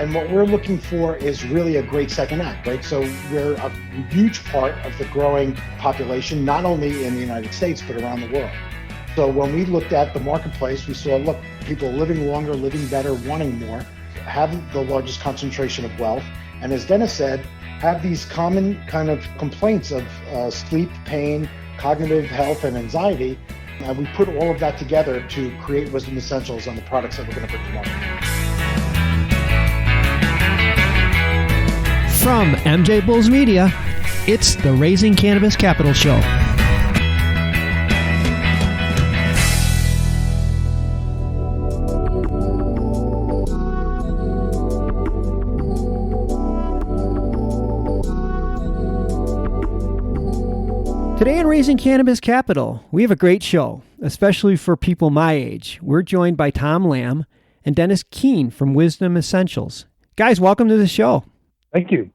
And what we're looking for is really a great second act, right? So we're a huge part of the growing population, not only in the United States, but around the world. So when we looked at the marketplace, we saw, look, people living longer, living better, wanting more, have the largest concentration of wealth. And as Dennis said, have these common kind of complaints of sleep, pain, cognitive health, and anxiety. And we put all of that together to create Wisdom Essentials on the products that we're going to bring to market. From MJBulls Media, it's the Raising Cannabis Capital Show. Today on Raising Cannabis Capital, we have a great show, especially for people my age. We're joined by Tom Lamb and Denis Keane from Wisdom Essentials. Guys, welcome to the show. Thank you.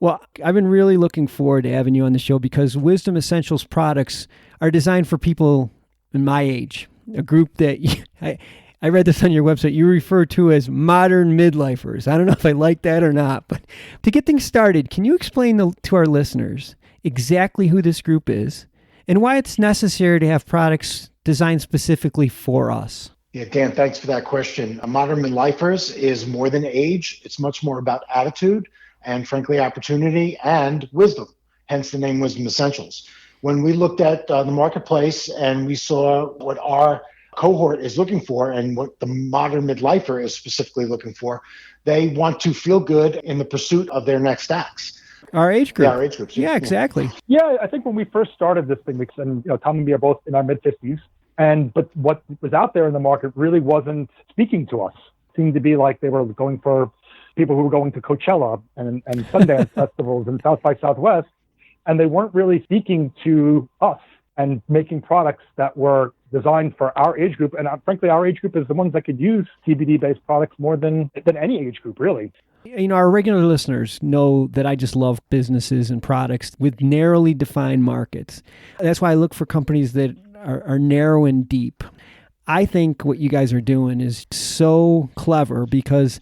Well, I've been really looking forward to having you on the show because Wisdom Essentials products are designed for people in my age, a group that I read this on your website, you refer to as modern midlifers. I don't know if I like that or not, but to get things started, can you explain to our listeners exactly who this group is and why it's necessary to have products designed specifically for us? Yeah, Dan, thanks for that question. Modern midlifers is more than age. It's much more about attitude and, frankly, opportunity and wisdom, hence the name Wisdom Essentials. When we looked at the marketplace and we saw what our cohort is looking for and what the modern midlifer is specifically looking for, they want to feel good in the pursuit of their next acts. Our age group. Yeah, our age groups. Yeah, exactly. Yeah, I think when we first started this thing, and Tom and me are both in our mid-50s, but what was out there in the market really wasn't speaking to us. It seemed to be like they were going for people who were going to Coachella and Sundance festivals and South by Southwest, and they weren't really speaking to us and making products that were designed for our age group. And frankly, our age group is the ones that could use CBD-based products more than any age group, really. You know, our regular listeners know that I just love businesses and products with narrowly defined markets. That's why I look for companies that are narrow and deep. I think what you guys are doing is so clever because,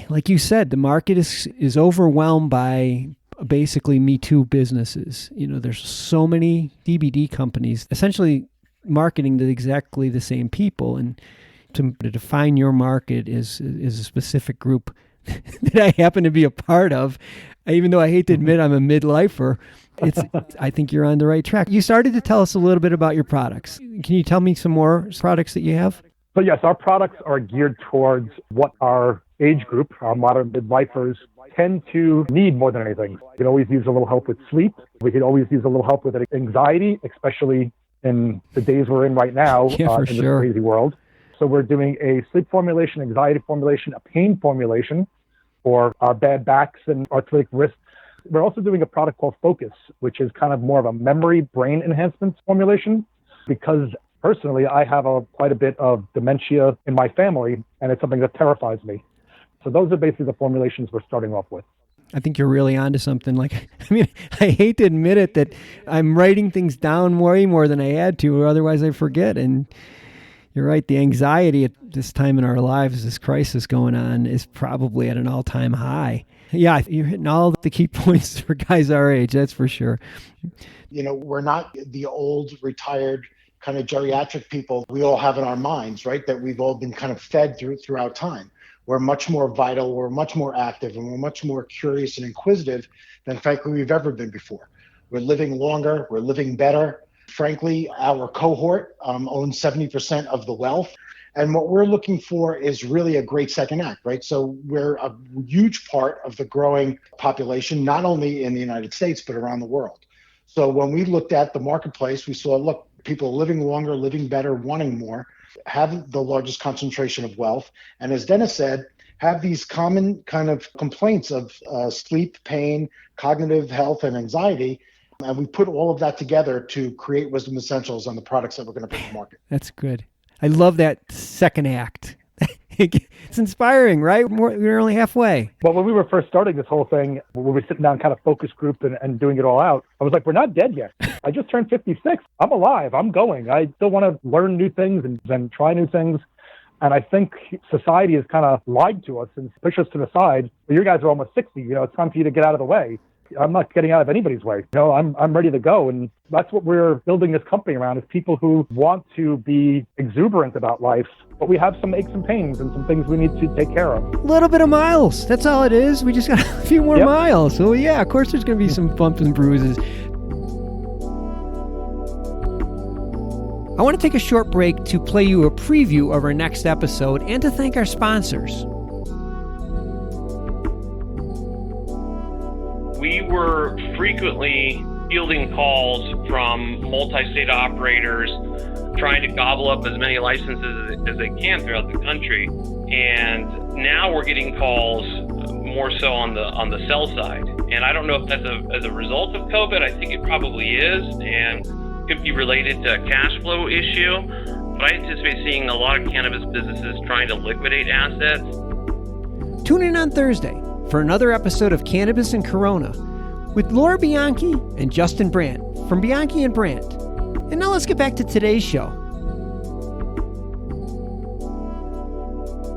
like you said, the market is overwhelmed by basically Me Too businesses. You know, there's so many CBD companies essentially marketing to exactly the same people. And to define your market is a specific group that I happen to be a part of, even though I hate to admit I'm a midlifer. I think you're on the right track. You started to tell us a little bit about your products. Can you tell me some more products that you have? So yes, our products are geared towards what our age group, our modern midlifers, tend to need more than anything. We can always use a little help with sleep. We could always use a little help with anxiety, especially in the days we're in right now in this crazy world. So we're doing a sleep formulation, anxiety formulation, a pain formulation for our bad backs and arthritic wrists. We're also doing a product called Focus, which is kind of more of a memory brain enhancement formulation, because personally, I have quite a bit of dementia in my family, and it's something that terrifies me. So those are basically the formulations we're starting off with. I think you're really onto something. I hate to admit it that I'm writing things down way more than I had to, or otherwise I forget. And you're right, the anxiety at this time in our lives, this crisis going on, is probably at an all-time high. Yeah, you're hitting all the key points for guys our age, that's for sure. You know, we're not the old, retired, kind of geriatric people we all have in our minds, right? That we've all been kind of fed throughout time. We're much more vital, we're much more active, and we're much more curious and inquisitive than, frankly, we've ever been before. We're living longer, we're living better. Frankly, our cohort owns 70% of the wealth. And what we're looking for is really a great second act, right? So we're a huge part of the growing population, not only in the United States, but around the world. So when we looked at the marketplace, we saw, look, people living longer, living better, wanting more, have the largest concentration of wealth. And as Dennis said, have these common kind of complaints of sleep, pain, cognitive health, and anxiety. And we put all of that together to create Wisdom Essentials on the products that we're going to bring to market. That's good. I love that second act. It's inspiring, right? We're only halfway. Well, when we were first starting this whole thing, we were sitting down kind of focus group and doing it all out. I was like, we're not dead yet. I just turned 56. I'm alive. I'm going. I still want to learn new things and try new things. And I think society has kind of lied to us and pushed us to the side. Well, you guys are almost 60. It's time for you to get out of the way. I'm not getting out of anybody's way. I'm ready to go. And that's what we're building this company around, is people who want to be exuberant about life, but we have some aches and pains and some things we need to take care of. A little bit of miles. That's all it is. We just got a few more miles. So yeah, of course there's going to be some bumps and bruises. I want to take a short break to play you a preview of our next episode and to thank our sponsors. We were frequently fielding calls from multi-state operators trying to gobble up as many licenses as they can throughout the country. And now we're getting calls more so on the sell side. And I don't know if that's as a result of COVID. I think it probably is, and could be related to a cash flow issue. But I anticipate seeing a lot of cannabis businesses trying to liquidate assets. Tune in on Thursday for another episode of Cannabis and Corona with Laura Bianchi and Justin Brandt from Bianchi and Brandt. And now let's get back to today's show.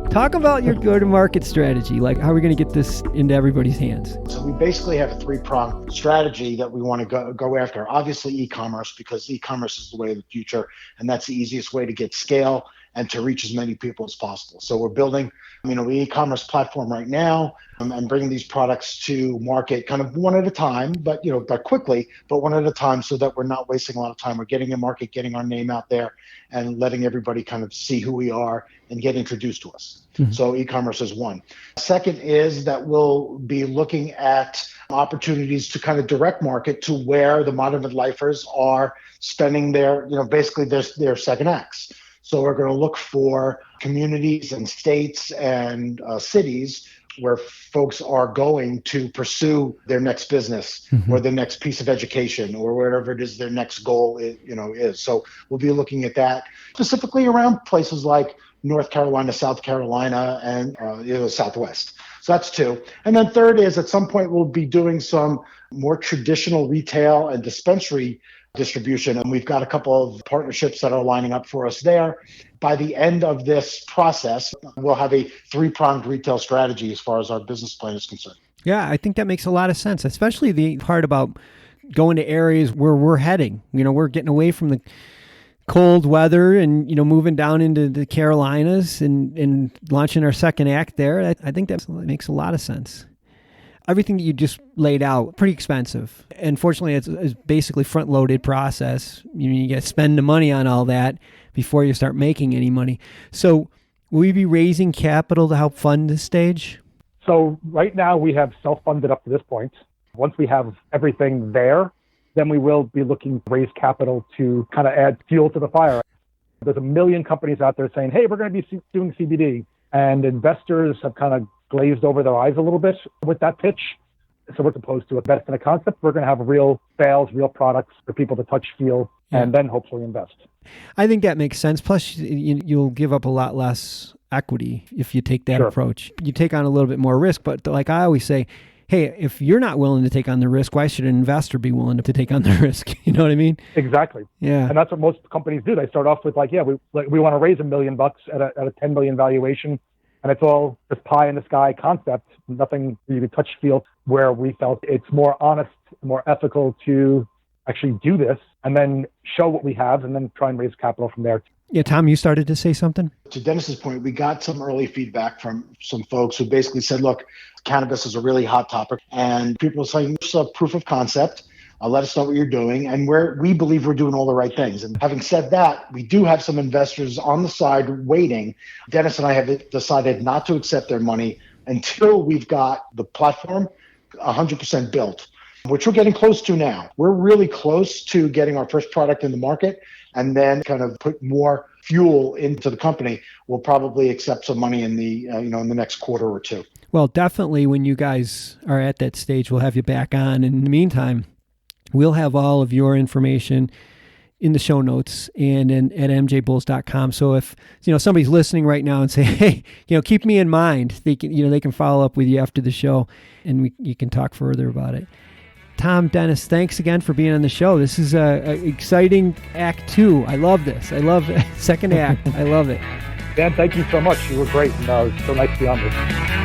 Talk about your go-to-market strategy. Like, how are we going to get this into everybody's hands? So we basically have a three-pronged strategy that we want to go after. Obviously, e-commerce, because e-commerce is the way of the future, and that's the easiest way to get scale and to reach as many people as possible. So we're building, the e-commerce platform right now, and bringing these products to market kind of one at a time, but quickly, but one at a time, so that we're not wasting a lot of time. We're getting in market, getting our name out there, and letting everybody kind of see who we are and get introduced to us. Mm-hmm. So e-commerce is one. Second is that we'll be looking at opportunities to kind of direct market to where the modern midlifers are spending their, basically their second acts. So we're going to look for communities and states and cities where folks are going to pursue their next business, mm-hmm. or their next piece of education, or whatever it is their next goal is. So we'll be looking at that specifically around places like North Carolina, South Carolina, and Southwest. So that's two. And then third is, at some point we'll be doing some more traditional retail and dispensary distribution, and we've got a couple of partnerships that are lining up for us there. By the end of this process, we'll have a three-pronged retail strategy as far as our business plan is concerned. Yeah, I think that makes a lot of sense, especially the part about going to areas where we're heading. We're getting away from the cold weather and, moving down into the Carolinas and launching our second act there. I think that makes a lot of sense. Everything that you just laid out, pretty expensive. And fortunately, it's basically front-loaded process. You got to spend the money on all that before you start making any money. So will we be raising capital to help fund this stage? So right now we have self-funded up to this point. Once we have everything there, then we will be looking to raise capital to kind of add fuel to the fire. There's a million companies out there saying, hey, we're going to be doing CBD. And investors have kind of glazed over their eyes a little bit with that pitch. So we're supposed to invest in a concept. We're going to have real sales, real products for people to touch, feel, and then hopefully invest. I think that makes sense. Plus, you'll give up a lot less equity if you take that approach. You take on a little bit more risk, but like I always say, hey, if you're not willing to take on the risk, why should an investor be willing to take on the risk? You know what I mean? Exactly. Yeah. And that's what most companies do. They start off with we want to raise $1 million at a $10 million valuation. And it's all this pie in the sky concept, nothing you can touch, feel, where we felt it's more honest, more ethical to actually do this and then show what we have and then try and raise capital from there. Yeah, Tom, you started to say something? To Dennis's point, we got some early feedback from some folks who basically said, look, cannabis is a really hot topic, and people are saying, this is a proof of concept. Let us know what you're doing. And we believe we're doing all the right things. And having said that, we do have some investors on the side waiting. Dennis and I have decided not to accept their money until we've got the platform 100% built, which we're getting close to now. We're really close to getting our first product in the market, and then kind of put more fuel into the company. We'll probably accept some money in the in the next quarter or two. Well, definitely when you guys are at that stage, we'll have you back on. In the meantime, we'll have all of your information in the show notes and at MJBulls.com. So if somebody's listening right now and say, hey, keep me in mind, they can follow up with you after the show, and you can talk further about it. Tom, Dennis, thanks again for being on the show. This is a exciting Act 2. I love this. I love second act. I love it. Dan, thank you so much. You were great, and it was so nice to be on this.